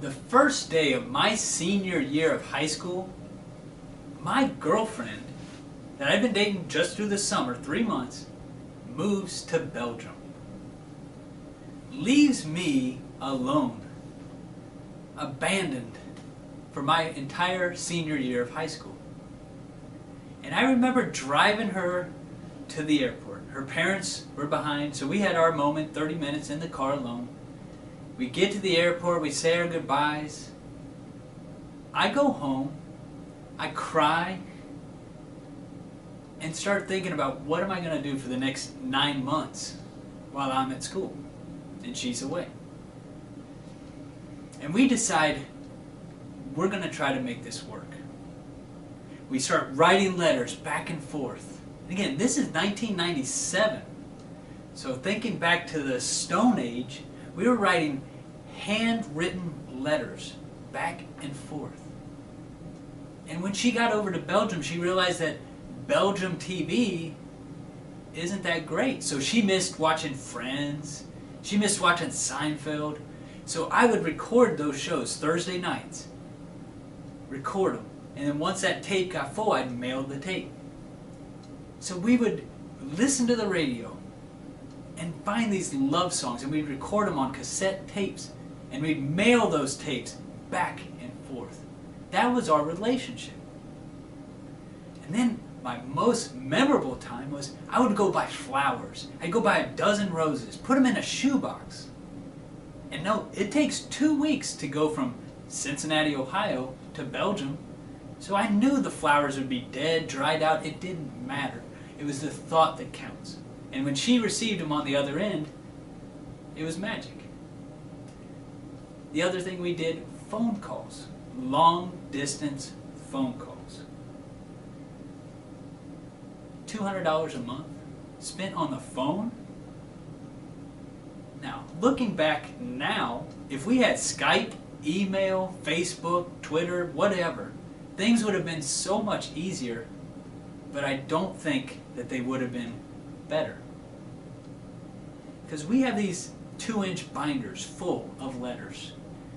The first day of my senior year of high school, my girlfriend, that I'd been dating just through the summer, 3 months, moves to Belgium. Leaves me alone, abandoned for my entire senior year of high school. And I remember driving her to the airport. Her parents were behind, so we had our moment, 30 minutes in the car alone. We get to the airport, we say our goodbyes. I go home, I cry, and start thinking about what am I going to do for the next 9 months while I'm at school and she's away. And we decide we're going to try to make this work. We start writing letters back and forth. Again, this is 1997. So thinking back to the Stone Age, we were writing handwritten letters back and forth. And when she got over to Belgium, she realized that Belgium TV isn't that great. So she missed watching Friends. She missed watching Seinfeld. So I would record those shows Thursday nights. Record them. And then once that tape got full, I'd mail the tape. So we would listen to the radio and find these love songs, and we'd record them on cassette tapes, and we'd mail those tapes back and forth. That was our relationship. And then my most memorable time was I would go buy flowers. I'd go buy a dozen roses, put them in a shoebox. And no, it takes 2 weeks to go from Cincinnati, Ohio to Belgium. So I knew the flowers would be dead, dried out. It didn't matter. It was the thought that counts. And when she received them on the other end, it was magic. The other thing we did, phone calls. Long distance phone calls. $200 a month spent on the phone. Now, looking back now, if we had Skype, email, Facebook, Twitter, whatever, things would have been so much easier, but I don't think that they would have been better. Because we have these 2-inch binders full of letters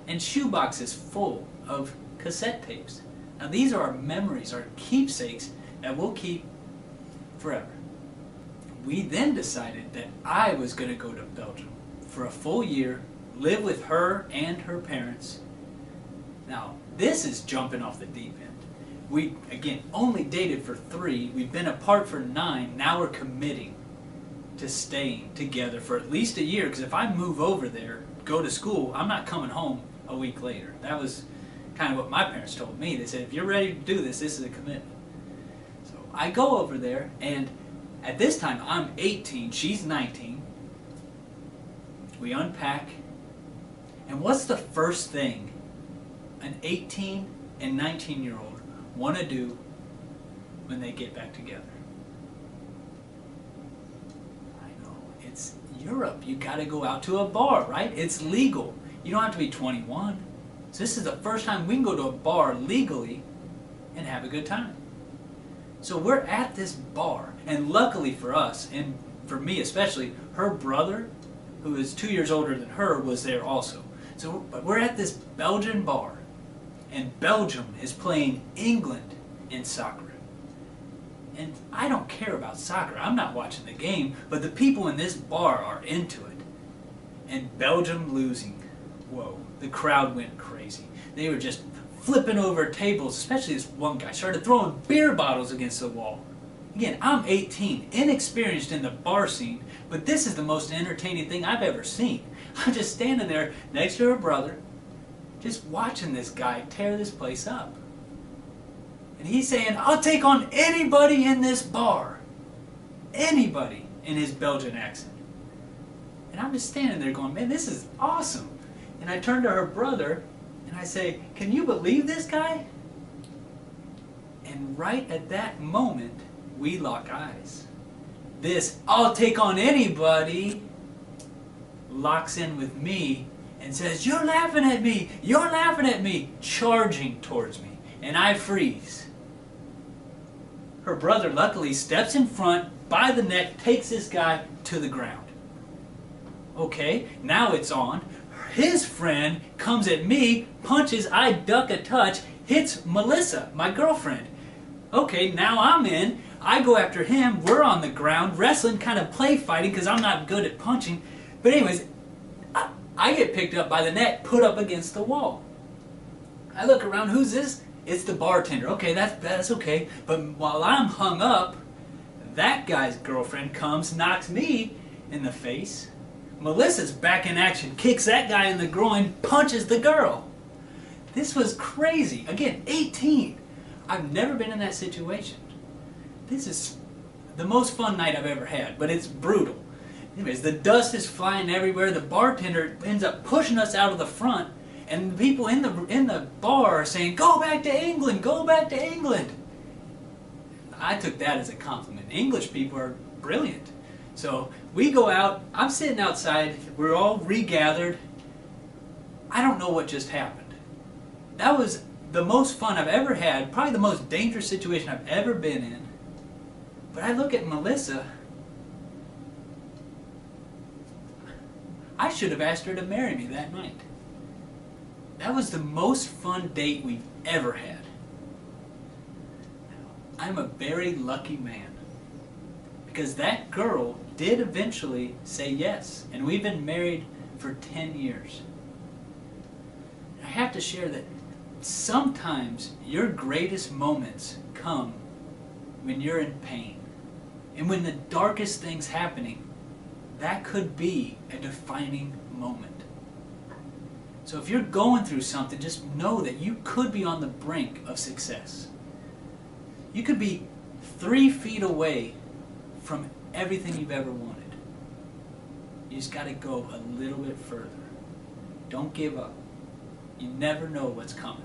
and shoeboxes full of cassette tapes. Now these are our memories, our keepsakes that we'll keep forever. We then decided that I was going to go to Belgium for a full year, live with her and her parents. Now this is jumping off the deep end. We, again, only dated for 3. We've been apart for 9. Now we're committing to staying together for at least a year. Because if I move over there, go to school, I'm not coming home a week later. That was kind of what my parents told me. They said, if you're ready to do this, this is a commitment. So I go over there, and at this time, I'm 18. She's 19. We unpack. And what's the first thing an 18 and 19-year-old want to do when they get back together? I know, it's Europe. You got to go out to a bar, right? It's legal. You don't have to be 21. So this is the first time we can go to a bar legally and have a good time. So we're at this bar, and luckily for us, and for me especially, her brother, who is 2 years older than her, was there also. So we're at this Belgian bar, and Belgium is playing England in soccer. And I don't care about soccer. I'm not watching the game, but the people in this bar are into it. And Belgium losing. Whoa, the crowd went crazy. They were just flipping over tables, especially this one guy started throwing beer bottles against the wall. Again, I'm 18, inexperienced in the bar scene, but this is the most entertaining thing I've ever seen. I'm just standing there next to her brother, just watching this guy tear this place up. And he's saying, I'll take on anybody in this bar. Anybody, in his Belgian accent. And I'm just standing there going, man, this is awesome. And I turn to her brother and I say, can you believe this guy? And right at that moment, we lock eyes. This, I'll take on anybody, locks in with me and says, you're laughing at me, charging towards me. And I freeze. Her brother luckily steps in front, by the neck, takes this guy to the ground. Okay, now it's on. his friend comes at me, punches, I duck a touch, hits Melissa, my girlfriend. Okay, now I'm in. I go after him. We're on the ground, wrestling, kind of play fighting because I'm not good at punching. But anyways, I get picked up by the net, put up against the wall. I look around, who's this? It's the bartender. Okay, that's okay. But while I'm hung up, that guy's girlfriend comes, knocks me in the face. Melissa's back in action, kicks that guy in the groin, punches the girl. This was crazy. Again, 18. I've never been in that situation. This is the most fun night I've ever had, but it's brutal. Anyways, the dust is flying everywhere. The bartender ends up pushing us out of the front, and the people in the bar are saying, "Go back to England, go back to England." I took that as a compliment. English people are brilliant. So we go out. I'm sitting outside. We're all regathered. I don't know what just happened. That was the most fun I've ever had, probably the most dangerous situation I've ever been in. But I look at Melissa. I should have asked her to marry me that night. That was the most fun date we've ever had. I'm a very lucky man. Because that girl did eventually say yes. And we've been married for 10 years. I have to share that sometimes your greatest moments come when you're in pain. And when the darkest thing's happening, that could be a defining moment. So if you're going through something, just know that you could be on the brink of success. You could be 3 feet away from everything you've ever wanted. You just got to go a little bit further. Don't give up. You never know what's coming.